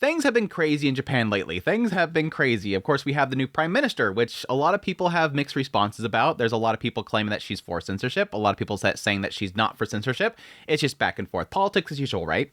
Things have been crazy in Japan lately. Things have been crazy. Of course, we have the new prime minister, which a lot of people have mixed responses about. There's a lot of people claiming that she's for censorship. A lot of people saying that she's not for censorship. It's just back and forth. Politics as usual, right?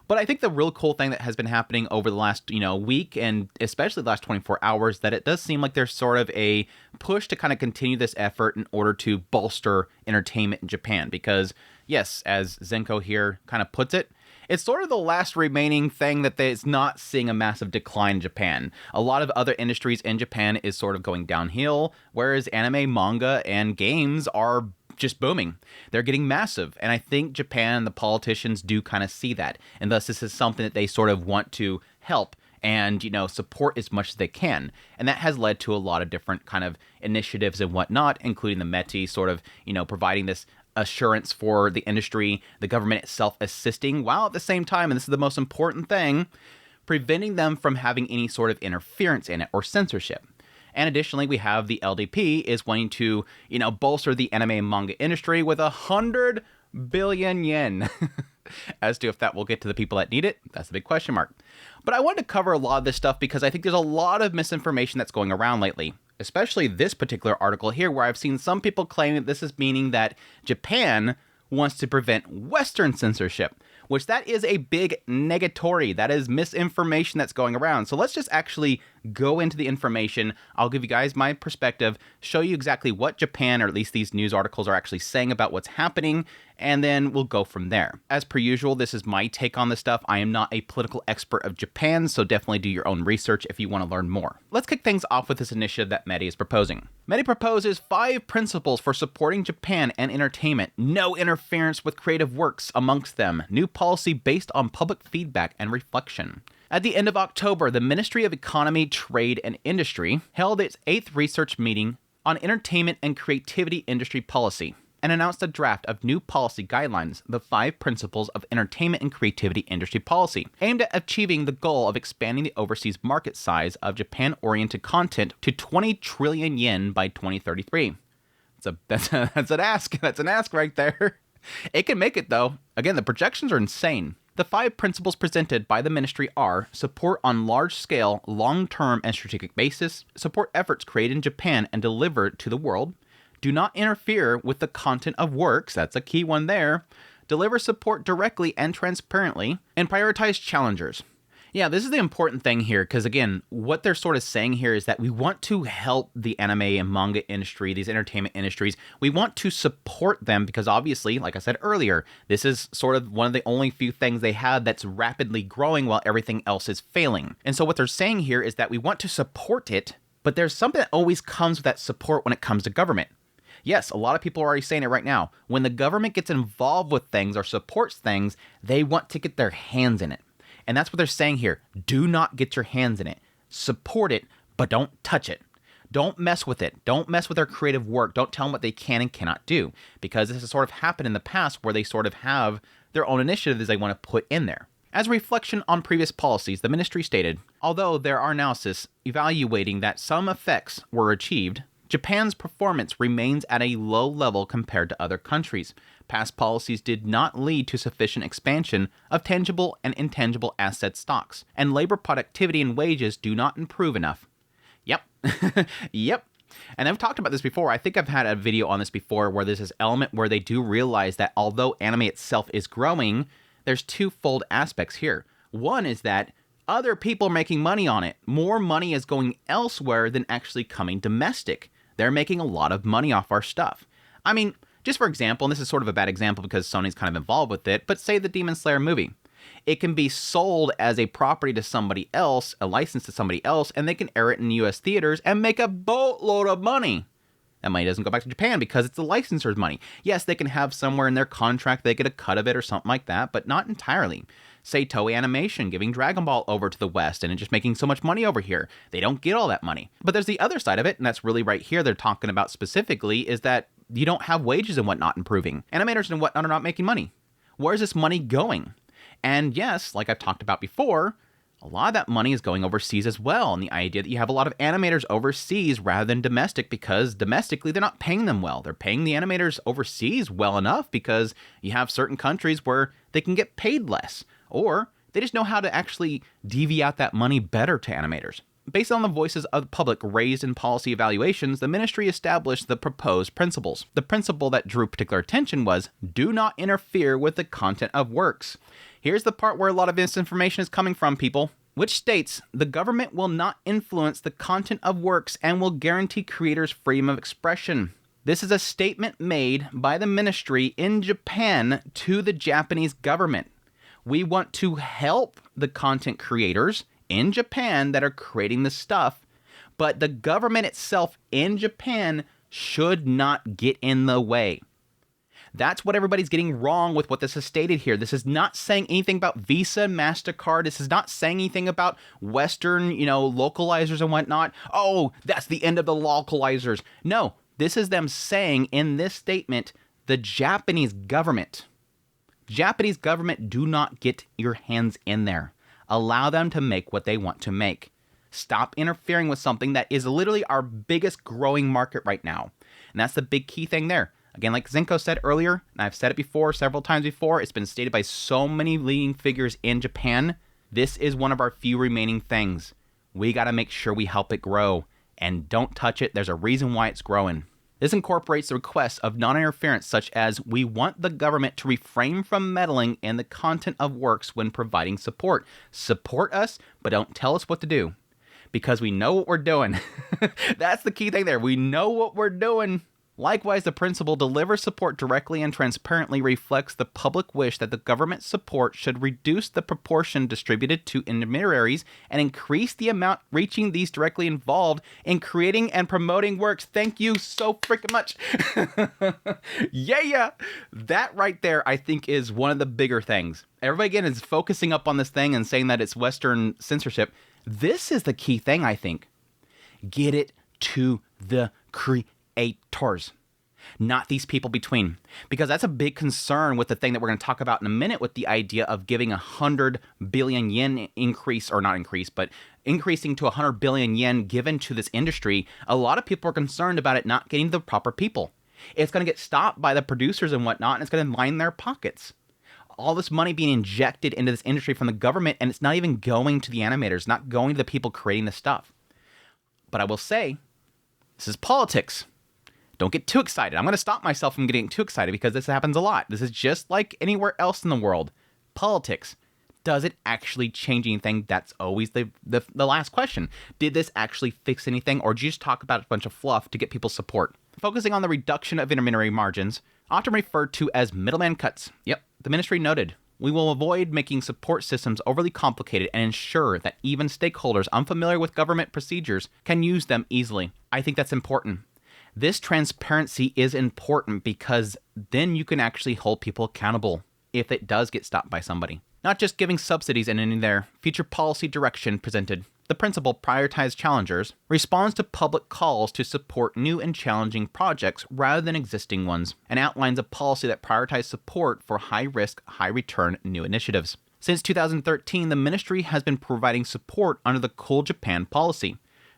But I think the real cool thing that has been happening over the last, week and especially the last 24 hours, that it does seem like there's sort of a push to kind of continue this effort in order to bolster entertainment in Japan. Because, yes, as Zenko here kind of puts it, it's sort of the last remaining thing that is not seeing a massive decline in Japan. A lot of other industries in Japan is sort of going downhill, whereas anime, manga, and games are just booming. They're getting massive. And I think Japan, the politicians do kind of see that. And thus, this is something that they sort of want to help and, support as much as they can. And that has led to a lot of different kind of initiatives and whatnot, including the Meti sort of, providing this assurance for the industry, the government itself assisting, while at the same time, and this is the most important thing, preventing them from having any sort of interference in it or censorship. And additionally, we have the LDP is wanting to, bolster the anime and manga industry with 100 billion yen. As to if that will get to the people that need it, that's a big question mark. But I wanted to cover a lot of this stuff because I think there's a lot of misinformation that's going around lately. Especially this particular article here, where I've seen some people claim that this is meaning that Japan wants to prevent Western censorship, which that is a big negatory. That is misinformation that's going around. So let's just actually go into the information. I'll give you guys my perspective, show you exactly what Japan, or at least these news articles, are actually saying about what's happening, and then we'll go from there. As per usual, this is my take on this stuff. I am not a political expert of Japan, so definitely do your own research if you want to learn more. Let's kick things off with this initiative that Meti is proposing. Meti proposes 5 principles for supporting Japan and entertainment. No interference with creative works amongst them. New policy based on public feedback and reflection. At the end of October, the Ministry of Economy, Trade, and Industry held its 8th research meeting on entertainment and creativity industry policy and announced a draft of new policy guidelines, the 5 principles of entertainment and creativity industry policy, aimed at achieving the goal of expanding the overseas market size of Japan-oriented content to 20 trillion yen by 2033. That's an ask. That's an ask right there. It can make it, though. Again, the projections are insane. The 5 principles presented by the ministry are: support on large-scale, long-term, and strategic basis, support efforts created in Japan and delivered to the world, do not interfere with the content of works, that's a key one there, deliver support directly and transparently, and prioritize challengers. Yeah, this is the important thing here, because again, what they're sort of saying here is that we want to help the anime and manga industry, these entertainment industries. We want to support them because obviously, like I said earlier, this is sort of one of the only few things they have that's rapidly growing while everything else is failing. And so what they're saying here is that we want to support it, but there's something that always comes with that support when it comes to government. Yes, a lot of people are already saying it right now. When the government gets involved with things or supports things, they want to get their hands in it. And that's what they're saying here. Do not get your hands in it. Support it, but don't touch it. Don't mess with it. Don't mess with their creative work. Don't tell them what they can and cannot do. Because this has sort of happened in the past where they sort of have their own initiatives they want to put in there. As a reflection on previous policies, the ministry stated, although there are analyses evaluating that some effects were achieved, Japan's performance remains at a low level compared to other countries. Past policies did not lead to sufficient expansion of tangible and intangible asset stocks, and labor productivity and wages do not improve enough. Yep. Yep. And I've talked about this before. I think I've had a video on this before where there's this element where they do realize that although anime itself is growing, there's twofold aspects here. One is that other people are making money on it. More money is going elsewhere than actually coming domestic. They're making a lot of money off our stuff. I mean, just for example, and this is sort of a bad example because Sony's kind of involved with it, but say the Demon Slayer movie. It can be sold as a property to somebody else, a license to somebody else, and they can air it in US theaters and make a boatload of money. That money doesn't go back to Japan because it's the licensor's money. Yes, they can have somewhere in their contract they get a cut of it or something like that, but not entirely. Say Toei Animation giving Dragon Ball over to the West and just making so much money over here. They don't get all that money. But there's the other side of it, and that's really right here they're talking about specifically, is that you don't have wages and whatnot improving. Animators and whatnot are not making money. Where's this money going? And yes, like I've talked about before, a lot of that money is going overseas as well. And the idea that you have a lot of animators overseas rather than domestic, because domestically they're not paying them well. They're paying the animators overseas well enough because you have certain countries where they can get paid less. Or They just know how to actually divvy out that money better to animators. Based on the voices of the public raised in policy evaluations, the ministry established the proposed principles. The principle that drew particular attention was, do not interfere with the content of works. Here's the part where a lot of this information is coming from, people. Which states, the government will not influence the content of works and will guarantee creators freedom of expression. This is a statement made by the ministry in Japan to the Japanese government. We want to help the content creators in Japan that are creating the stuff, but the government itself in Japan should not get in the way. That's what everybody's getting wrong with what this is stated here. This is not saying anything about Visa, MasterCard. This is not saying anything about Western, localizers and whatnot. Oh, that's the end of the localizers. No, this is them saying in this statement, the Japanese government, do not get your hands in there. Allow them to make what they want to make. Stop interfering with something that is literally our biggest growing market right now. And that's the big key thing there. Again, like Zenko said earlier, and I've said it before, several times before, it's been stated by so many leading figures in Japan, this is one of our few remaining things. We got to make sure we help it grow. And don't touch it. There's a reason why it's growing. This incorporates the requests of non-interference such as, we want the government to refrain from meddling in the content of works when providing support. Support us, but don't tell us what to do. Because we know what we're doing. That's the key thing there. We know what we're doing. Likewise, the principle deliver support directly and transparently reflects the public wish that the government support should reduce the proportion distributed to intermediaries and increase the amount reaching these directly involved in creating and promoting works. Thank you so freaking much. Yeah. That right there, I think, is one of the bigger things. Everybody, again, is focusing up on this thing and saying that it's Western censorship. This is the key thing, I think. Get it to the creators, not these people between, because that's a big concern with the thing that we're going to talk about in a minute with the idea of giving 100 billion yen increase, or not increase, but increasing to 100 billion yen given to this industry. A lot of people are concerned about it not getting to the proper people. It's going to get stopped by the producers and whatnot, and it's going to line their pockets. All this money being injected into this industry from the government, and it's not even going to the animators, not going to the people creating the stuff. But I will say, this is politics. Don't get too excited. I'm going to stop myself from getting too excited because this happens a lot. This is just like anywhere else in the world. Politics. Does it actually change anything? That's always the last question. Did this actually fix anything, or did you just talk about a bunch of fluff to get people's support? Focusing on the reduction of intermediary margins, often referred to as middleman cuts. Yep, the ministry noted, we will avoid making support systems overly complicated and ensure that even stakeholders unfamiliar with government procedures can use them easily. I think that's important. This transparency is important because then you can actually hold people accountable if it does get stopped by somebody. Not just giving subsidies and in their future policy direction presented. The principle prioritizes challengers, responds to public calls to support new and challenging projects rather than existing ones, and outlines a policy that prioritizes support for high-risk, high-return new initiatives. Since 2013, the ministry has been providing support under the Cool Japan policy,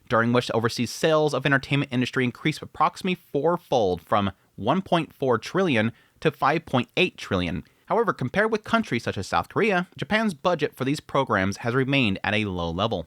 during which overseas sales of entertainment industry increased approximately fourfold from 1.4 trillion to 5.8 trillion. However, compared with countries such as South Korea, Japan's budget for these programs has remained at a low level.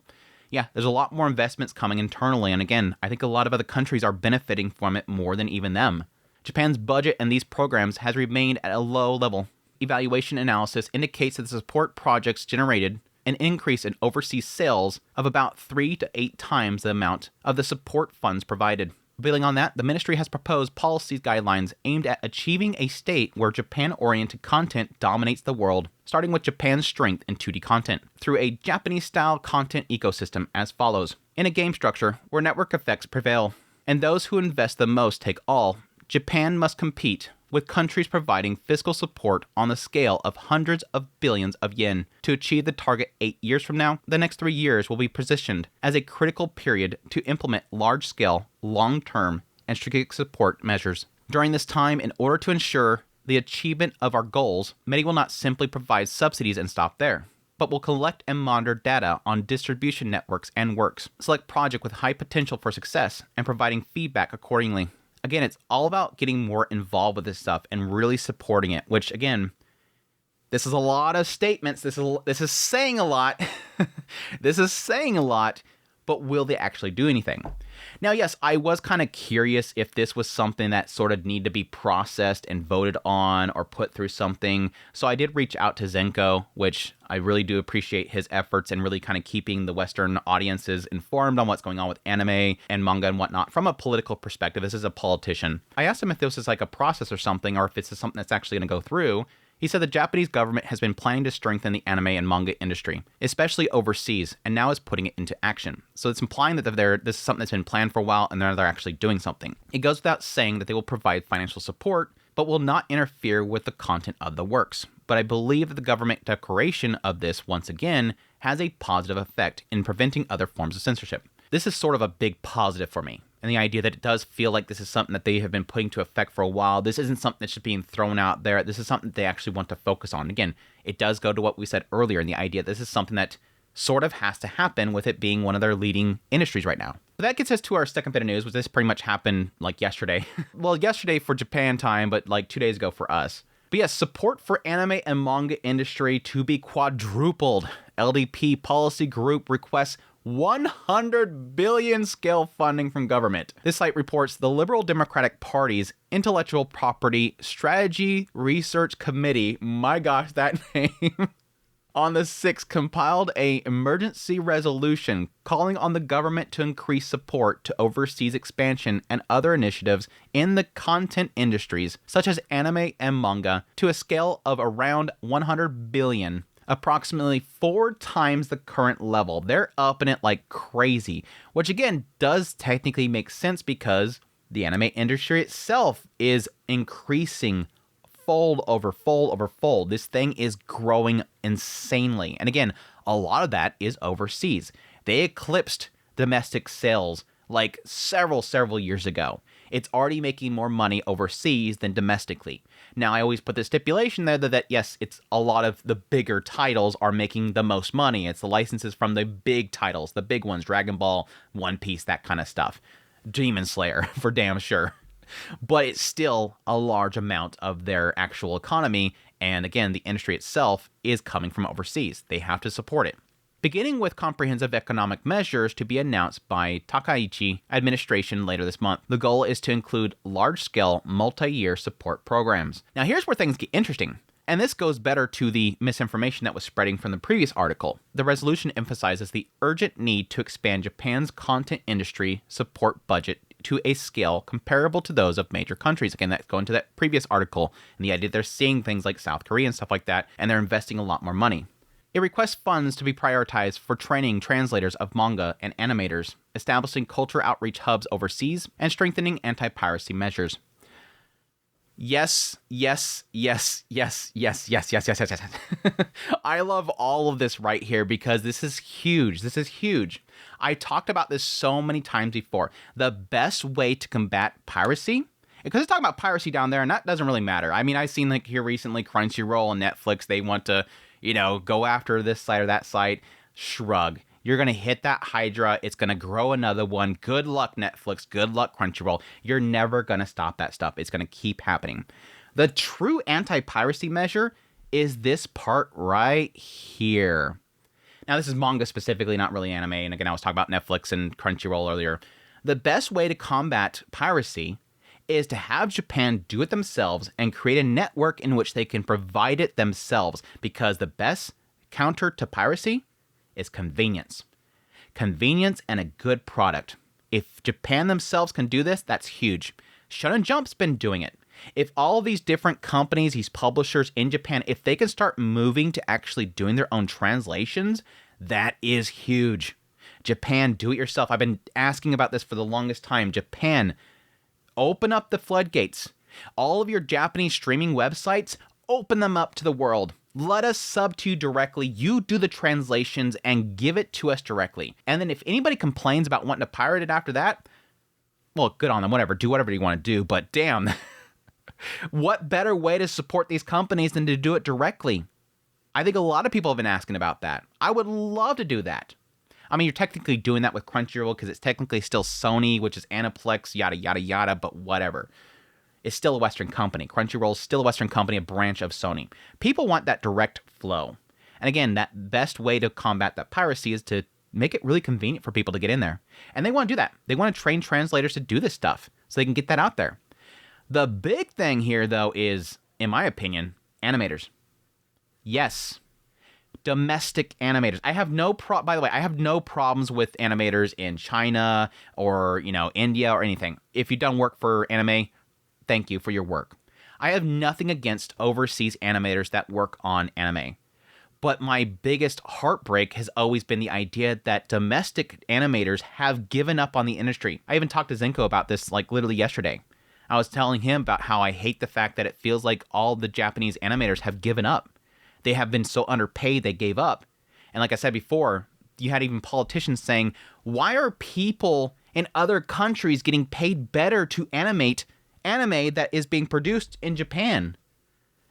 Yeah, there's a lot more investments coming internally, and again, I think a lot of other countries are benefiting from it more than even them. Japan's budget and these programs has remained at a low level. Evaluation analysis indicates that the support projects generated an increase in overseas sales of about 3 to 8 times the amount of the support funds provided. Building on that, the ministry has proposed policy guidelines aimed at achieving a state where Japan-oriented content dominates the world, starting with Japan's strength in 2D content, through a Japanese-style content ecosystem as follows. In a game structure where network effects prevail, and those who invest the most take all, Japan must compete with countries providing fiscal support on the scale of hundreds of billions of yen. To achieve the target 8 years from now, the next 3 years will be positioned as a critical period to implement large-scale, long-term, and strategic support measures. During this time, in order to ensure the achievement of our goals, Meti will not simply provide subsidies and stop there, but will collect and monitor data on distribution networks and works, select projects with high potential for success, and providing feedback accordingly. Again, it's all about getting more involved with this stuff and really supporting it, which, again, This is a lot of statements. This is saying a lot. This is saying a lot, but will they actually do anything? Now, yes, I was kind of curious if this was something that sort of needed to be processed and voted on or put through something. So I did reach out to Zenko, which I really do appreciate his efforts in really kind of keeping the Western audiences informed on what's going on with anime and manga and whatnot from a political perspective. This is a politician. I asked him if this is like a process or something, or if this is something that's actually going to go through. He said the Japanese government has been planning to strengthen the anime and manga industry, especially overseas, and now is putting it into action. So it's implying that this is something that's been planned for a while, and they're actually doing something. It goes without saying that they will provide financial support, but will not interfere with the content of the works. But I believe that the government declaration of this, once again, has a positive effect in preventing other forms of censorship. This is sort of a big positive for me. And the idea that it does feel like this is something that they have been putting to effect for a while. This isn't something that's just being thrown out there. This is something they actually want to focus on. Again, it does go to what we said earlier, and the idea that this is something that sort of has to happen with it being one of their leading industries right now. But that gets us to our second bit of news, which this pretty much happened like yesterday. Well, yesterday for Japan time, but like 2 days ago for us. But yes, support for anime and manga industry to be quadrupled. LDP policy group requests 100 billion scale funding from government. This site reports the Liberal Democratic Party's Intellectual Property Strategy Research Committee, my gosh, that name, on the 6th compiled an emergency resolution calling on the government to increase support to overseas expansion and other initiatives in the content industries, such as anime and manga, to a scale of around 100 billion. Approximately 4 times the current level. They're upping it like crazy, which again does technically make sense because the anime industry itself is increasing fold over fold over fold. This thing is growing insanely. And again, a lot of that is overseas. They eclipsed domestic sales like several years ago. It's already making more money overseas than domestically. Now, I always put the stipulation there that yes, it's a lot of the bigger titles are making the most money. It's the licenses from the big titles, the big ones, Dragon Ball, One Piece, that kind of stuff. Demon Slayer, for damn sure. But it's still a large amount of their actual economy. And again, the industry itself is coming from overseas. They have to support it. Beginning with comprehensive economic measures to be announced by Takaichi administration later this month. The goal is to include large-scale, multi-year support programs. Now here's where things get interesting. And this goes better to the misinformation that was spreading from the previous article. The resolution emphasizes the urgent need to expand Japan's content industry support budget to a scale comparable to those of major countries. Again, that's going to that previous article, and the idea they're seeing things like South Korea and stuff like that, and they're investing a lot more money. It requests funds to be prioritized for training translators of manga and animators, establishing culture outreach hubs overseas, and strengthening anti-piracy measures. Yes. I love all of this right here because this is huge. This is huge. I talked about this so many times before. The best way to combat piracy, because it's talking about piracy down there, and that doesn't really matter. I mean, I've seen like here recently Crunchyroll and Netflix, they want to, go after this site or that site. Shrug. You're going to hit that Hydra. It's going to grow another one. Good luck, Netflix. Good luck, Crunchyroll. You're never going to stop that stuff. It's going to keep happening. The true anti-piracy measure is this part right here. Now, this is manga specifically, not really anime. And again, I was talking about Netflix and Crunchyroll earlier. The best way to combat piracy is to have Japan do it themselves and create a network in which they can provide it themselves, because the best counter to piracy is convenience. Convenience and a good product. If Japan themselves can do this, that's huge. Shonen Jump's been doing it. If all these different companies, these publishers in Japan, if they can start moving to actually doing their own translations, that is huge. Japan, do it yourself. I've been asking about this for the longest time. Japan, open up the floodgates. All of your Japanese streaming websites, open them up to the world. Let us sub to you directly. You do the translations and give it to us directly. And then if anybody complains about wanting to pirate it after that, well, good on them. Whatever. Do whatever you want to do. But damn, what better way to support these companies than to do it directly? I think a lot of people have been asking about that. I would love to do that. I mean, you're technically doing that with Crunchyroll because it's technically still Sony, which is Aniplex, yada, yada, yada, but whatever. is still a Western company. Crunchyroll is still a Western company, a branch of Sony. People want that direct flow. And again, that best way to combat that piracy is to make it really convenient for people to get in there. And they want to do that. They want to train translators to do this stuff so they can get that out there. The big thing here, though, is, in my opinion, animators. Yes, domestic animators. I have no by the way, I have no problems with animators in China or, India or anything. If you've done work for anime, thank you for your work. I have nothing against overseas animators that work on anime. But my biggest heartbreak has always been the idea that domestic animators have given up on the industry. I even talked to Zenko about this literally yesterday. I was telling him about how I hate the fact that it feels like all the Japanese animators have given up. They have been so underpaid they gave up. And like I said before, you had even politicians saying, why are people in other countries getting paid better to animate anime that is being produced in Japan?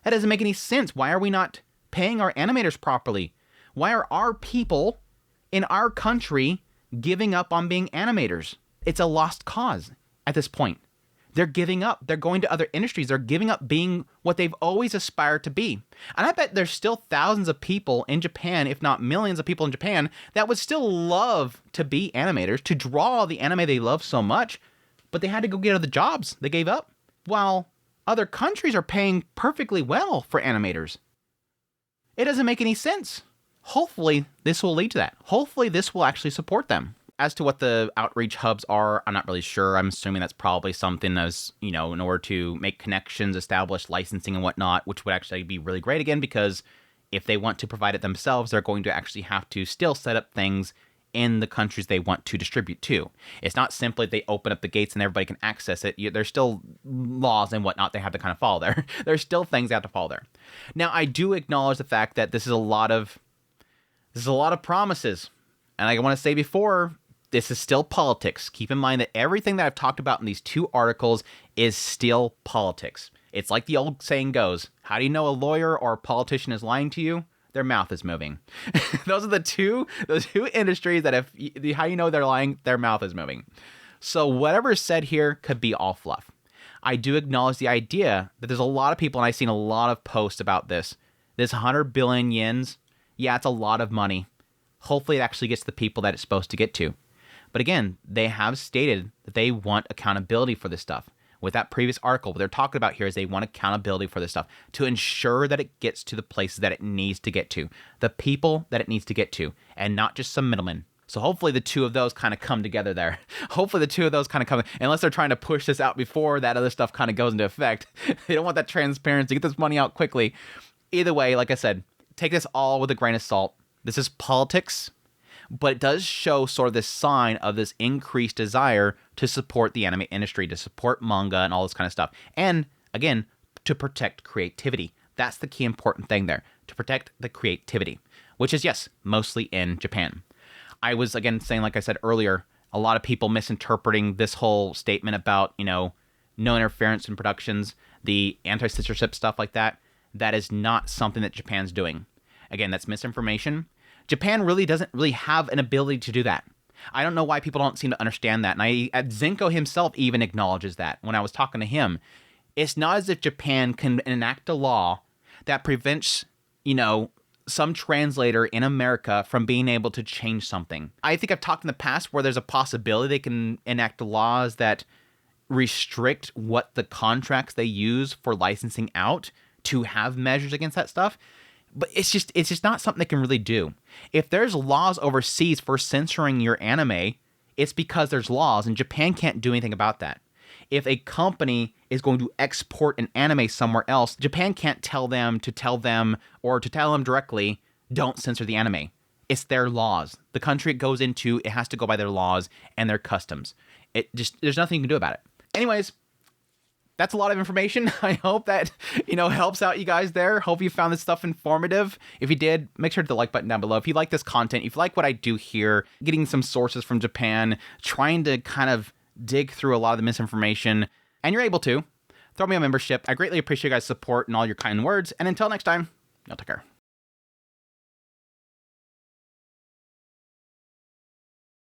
That doesn't make any sense. Why are we not paying our animators properly? Why are our people in our country giving up on being animators? It's a lost cause at this point. They're giving up. They're going to other industries. They're giving up being what they've always aspired to be. And I bet there's still thousands of people in Japan, if not millions of people in Japan, that would still love to be animators, to draw the anime they love so much, but they had to go get other jobs. They gave up. While other countries are paying perfectly well for animators. It doesn't make any sense. Hopefully, this will lead to that. Hopefully, this will actually support them. As to what the outreach hubs are, I'm not really sure. I'm assuming that's probably something as, in order to make connections, establish licensing and whatnot, which would actually be really great again, because if they want to provide it themselves, they're going to actually have to still set up things in the countries they want to distribute to. It's not simply they open up the gates and everybody can access it. There's still laws and whatnot they have to kind of follow there. There's still things they have to follow there. Now, I do acknowledge the fact that this is a lot of promises. And like I want to say before, this is still politics. Keep in mind that everything that I've talked about in these two articles is still politics. It's like the old saying goes, how do you know a lawyer or a politician is lying to you? Their mouth is moving. Those are those two industries that how you know they're lying, their mouth is moving. So whatever is said here could be all fluff. I do acknowledge the idea that there's a lot of people, and I've seen a lot of posts about this. This 100 billion yens, yeah, it's a lot of money. Hopefully it actually gets to the people that it's supposed to get to. But again, they have stated that they want accountability for this stuff. With that previous article, what they're talking about here is they want accountability for this stuff to ensure that it gets to the places that it needs to get to, the people that it needs to get to, and not just some middlemen. So hopefully the two of those kind of come together there. Hopefully the two of those kind of come, unless they're trying to push this out before that other stuff kind of goes into effect. They don't want that transparency, get this money out quickly. Either way, like I said, take this all with a grain of salt. This is politics, but it does show sort of this sign of this increased desire to support the anime industry, to support manga and all this kind of stuff. And again, to protect creativity. That's the key important thing there, to protect the creativity, which is, yes, mostly in Japan. I was, again, saying, like I said earlier, a lot of people misinterpreting this whole statement about, no interference in productions, the anti-censorship stuff like that. That is not something that Japan's doing. Again, that's misinformation. Japan really doesn't really have an ability to do that. I don't know why people don't seem to understand that. And Zenko himself even acknowledges that when I was talking to him. It's not as if Japan can enact a law that prevents, some translator in America from being able to change something. I think I've talked in the past where there's a possibility they can enact laws that restrict what the contracts they use for licensing out to have measures against that stuff. But it's just not something they can really do. If there's laws overseas for censoring your anime, it's because there's laws, and Japan can't do anything about that. If a company is going to export an anime somewhere else, Japan can't tell them or to tell them directly, don't censor the anime. It's their laws. The country it goes into, it has to go by their laws and their customs. There's nothing you can do about it. Anyways, that's a lot of information. I hope that, helps out you guys there. Hope you found this stuff informative. If you did, make sure to hit the like button down below. If you like this content, if you like what I do here, getting some sources from Japan, trying to kind of dig through a lot of the misinformation, and you're able to, throw me a membership. I greatly appreciate you guys' support and all your kind words. And until next time, y'all take care.